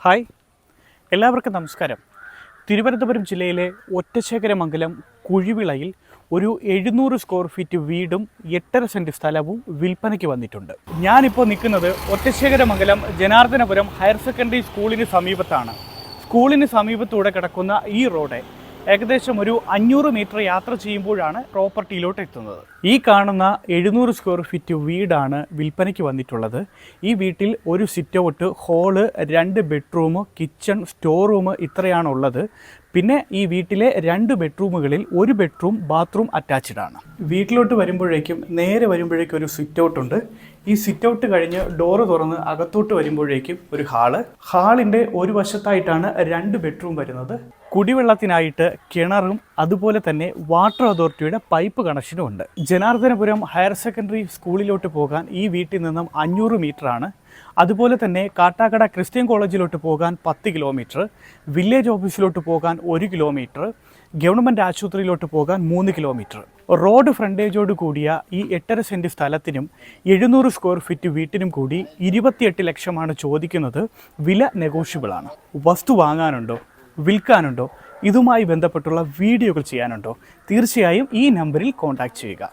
Hi, എല്ലാവർക്കും നമസ്കാരം. തിരുവനന്തപുരം ജില്ലയിലെ ഒറ്റശേഖരമംഗലം കുഴിവിളയിൽ ഒരു 700 സ്ക്വയർ ഫീറ്റ് വീടും 8.5 സെൻറ്റ് സ്ഥലവും വിൽപ്പനയ്ക്ക് വന്നിട്ടുണ്ട്. ഞാനിപ്പോൾ നിൽക്കുന്നത് ഒറ്റശേഖരമംഗലം ജനാർദ്ദനപുരം ഹയർ സെക്കൻഡറി സ്കൂളിന് സമീപത്താണ്. സ്കൂളിന് സമീപത്തൂടെ കിടക്കുന്ന ഈ റോഡ് ഏകദേശം ഒരു 500 മീറ്റർ യാത്ര ചെയ്യുമ്പോഴാണ് പ്രോപ്പർട്ടിയിലോട്ട് എത്തുന്നത്. ഈ കാണുന്ന 700 സ്ക്വയർ ഫീറ്റ് വീടാണ് വിൽപ്പനയ്ക്ക് വന്നിട്ടുള്ളത്. ഈ വീട്ടിൽ ഒരു sit out, hall, 2 bedroom, kitchen, store room ഇത്രയാണുള്ളത്. പിന്നെ ഈ വീട്ടിലെ 2 ബെഡ്റൂമുകളിൽ ഒരു ബെഡ്റൂം, ബാത്റൂം അറ്റാച്ച്ഡ് ആണ്. വീട്ടിലോട്ട് നേരെ വരുമ്പോഴേക്കും ഒരു സിറ്റ് ഔട്ട് ഉണ്ട്. ഈ സിറ്റ് ഔട്ട് കഴിഞ്ഞ് ഡോറ് തുറന്ന് അകത്തോട്ട് വരുമ്പോഴേക്കും ഒരു ഹാളിൻ്റെ ഒരു വശത്തായിട്ടാണ് 2 ബെഡ്റൂം വരുന്നത്. കുടിവെള്ളത്തിനായിട്ട് കിണറും അതുപോലെ തന്നെ വാട്ടർ അതോറിറ്റിയുടെ പൈപ്പ് കണക്ഷനും ഉണ്ട്. ജനാർദ്ദനപുരം ഹയർ സെക്കൻഡറി സ്കൂളിലോട്ട് പോകാൻ ഈ വീട്ടിൽ നിന്നും 500 മീറ്ററാണ്. അതുപോലെ തന്നെ കാട്ടാക്കട ക്രിസ്ത്യൻ കോളേജിലോട്ട് പോകാൻ 10 കിലോമീറ്റർ, വില്ലേജ് ഓഫീസിലോട്ട് പോകാൻ 1 കിലോമീറ്റർ, ഗവൺമെൻറ് ആശുപത്രിയിലോട്ട് പോകാൻ 3 കിലോമീറ്റർ. റോഡ് ഫ്രണ്ടേജോട് കൂടിയ ഈ 8.5 സെൻറ്റ് സ്ഥലത്തിനും 700 സ്ക്വയർ ഫീറ്റ് വീട്ടിനും കൂടി 28 ലക്ഷമാണ് ചോദിക്കുന്നത്. വില നെഗോഷ്യബിളാണ്. വസ്തു വാങ്ങാനുണ്ടോ, വിൽക്കാനുണ്ടോ, ഇതുമായി ബന്ധപ്പെട്ടുള്ള വീഡിയോകൾ ചെയ്യാനുണ്ടോ, തീർച്ചയായും ഈ നമ്പറിൽ കോൺടാക്റ്റ് ചെയ്യുക.